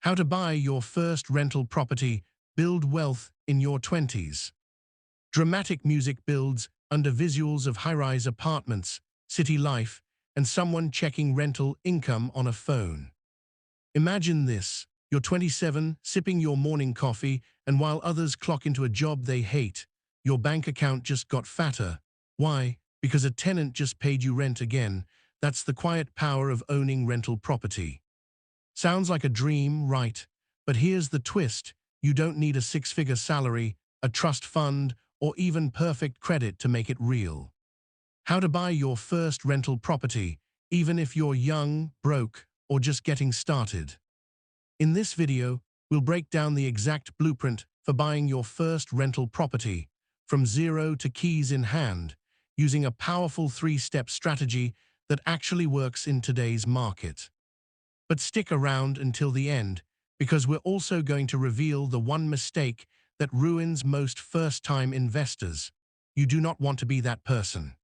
How to buy your first rental property, build wealth in your 20s. Dramatic music builds under visuals of high-rise apartments, city life, and someone checking rental income on a phone. Imagine this. You're 27, sipping your morning coffee, and while others clock into a job they hate, your bank account just got fatter. Why? Because a tenant just paid you rent again. That's the quiet power of owning rental property. Sounds like a dream, right? But here's the twist. You don't need a six-figure salary, a trust fund, or even perfect credit to make it real. How to buy your first rental property, even if you're young, broke, or just getting started. In this video, we'll break down the exact blueprint for buying your first rental property, from zero to keys in hand, using a powerful three-step strategy that actually works in today's market. But stick around until the end, because we're also going to reveal the one mistake that ruins most first-time investors. You do not want to be that person.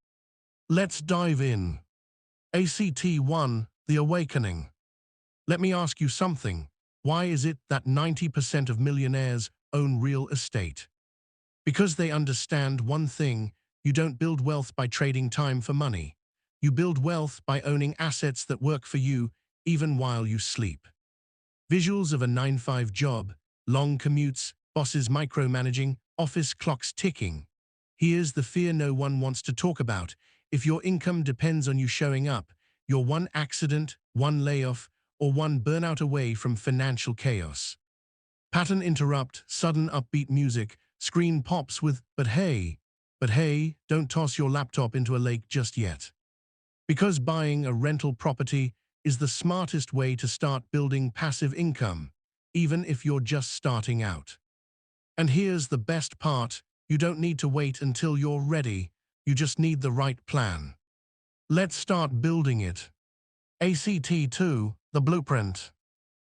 Let's dive in. ACT1, The Awakening. Let me ask you something. Why is it that 90% of millionaires own real estate? Because they understand one thing: you don't build wealth by trading time for money. You build wealth by owning assets that work for you even while you sleep. Visuals of a 9-to-5 job, long commutes, bosses micromanaging, office clocks ticking. Here's the fear no one wants to talk about. If your income depends on you showing up, you're one accident, one layoff, or one burnout away from financial chaos. Pattern interrupt, sudden upbeat music, screen pops with, but hey, don't toss your laptop into a lake just yet. Because buying a rental property is the smartest way to start building passive income, even if you're just starting out. And here's the best part: you don't need to wait until you're ready, you just need the right plan. Let's start building it. ACT2, The Blueprint.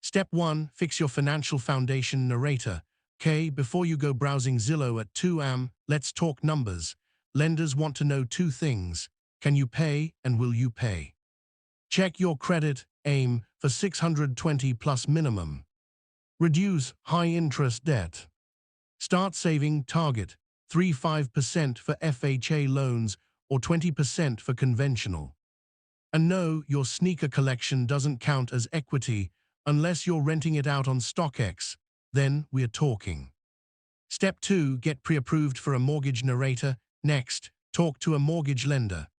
Step 1, fix your financial foundation. Narrator. Okay, before you go browsing Zillow at 2 a.m., let's talk numbers. Lenders want to know two things: can you pay and will you pay? Check your credit, aim for 620 plus minimum. Reduce high-interest debt. Start saving, target 3-5% for FHA loans or 20% for conventional. And no, your sneaker collection doesn't count as equity unless you're renting it out on StockX. Then we're talking. Step 2, get pre-approved for a mortgage. Narrator. Next, talk to a mortgage lender.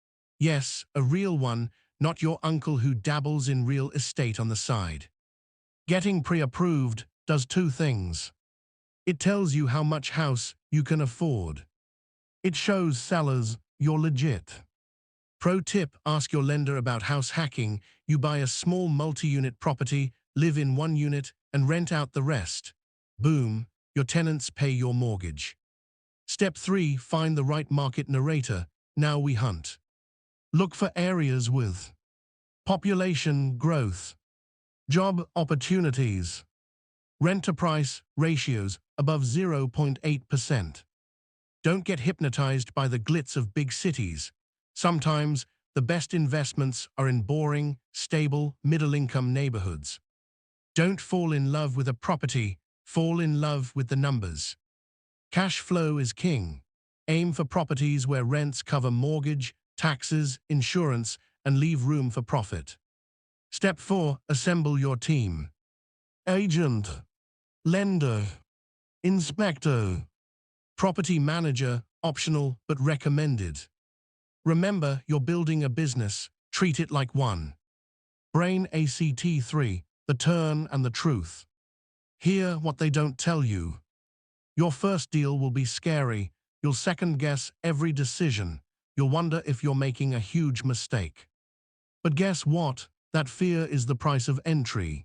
Yes, a real one, not your uncle who dabbles in real estate on the side. Getting pre-approved does two things. It tells you how much house you can afford. It shows sellers you're legit. Pro tip: ask your lender about house hacking. You buy a small multi-unit property, live in one unit, and rent out the rest. Boom, your tenants pay your mortgage. Step 3, find the right market. Narrator. Now we hunt. Look for areas with population growth, job opportunities, rent-to-price ratios above 0.8%. Don't get hypnotized by the glitz of big cities. Sometimes the best investments are in boring, stable, middle-income neighborhoods. Don't fall in love with a property, fall in love with the numbers. Cash flow is king. Aim for properties where rents cover mortgage, taxes, insurance, and leave room for profit. Step 4, assemble your team. Agent, lender, inspector, property manager, optional but recommended. Remember, you're building a business, treat it like one. Brain. ACT3, The Turn and the Truth. Hear what they don't tell you. Your first deal will be scary. You'll second-guess every decision. You'll wonder if you're making a huge mistake. But guess what? That fear is the price of entry.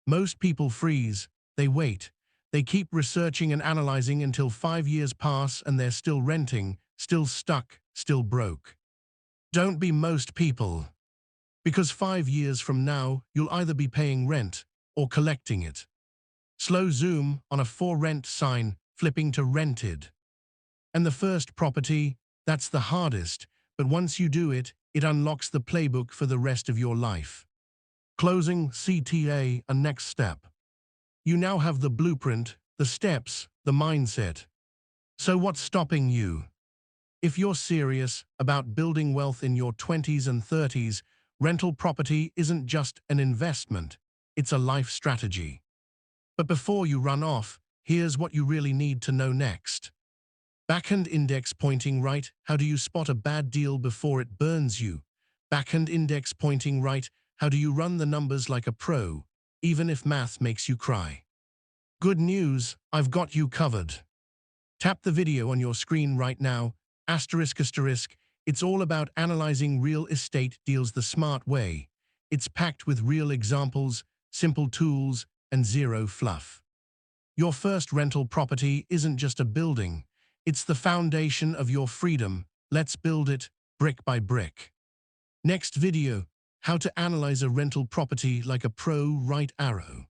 Most people freeze. They wait. They keep researching and analyzing until 5 years pass and they're still renting, still stuck, still broke. Don't be most people. Because 5 years from now, you'll either be paying rent or collecting it. Slow zoom on a for rent sign, flipping to rented. And the first property, that's the hardest, but once you do it, it unlocks the playbook for the rest of your life. Closing, CTA, and next step. You now have the blueprint, the steps, the mindset. So what's stopping you? If you're serious about building wealth in your 20s and 30s, rental property isn't just an investment, it's a life strategy. But before you run off, here's what you really need to know next. Backhand index pointing right. How do you spot a bad deal before it burns you? Backhand index pointing right. How do you run the numbers like a pro, even if math makes you cry? Good news, I've got you covered. Tap the video on your screen right now. Asterisk asterisk. It's all about analyzing real estate deals the smart way. It's packed with real examples, simple tools, and zero fluff. Your first rental property isn't just a building. It's the foundation of your freedom. Let's build it, brick by brick. Next video, how to analyze a rental property like a pro. Right arrow.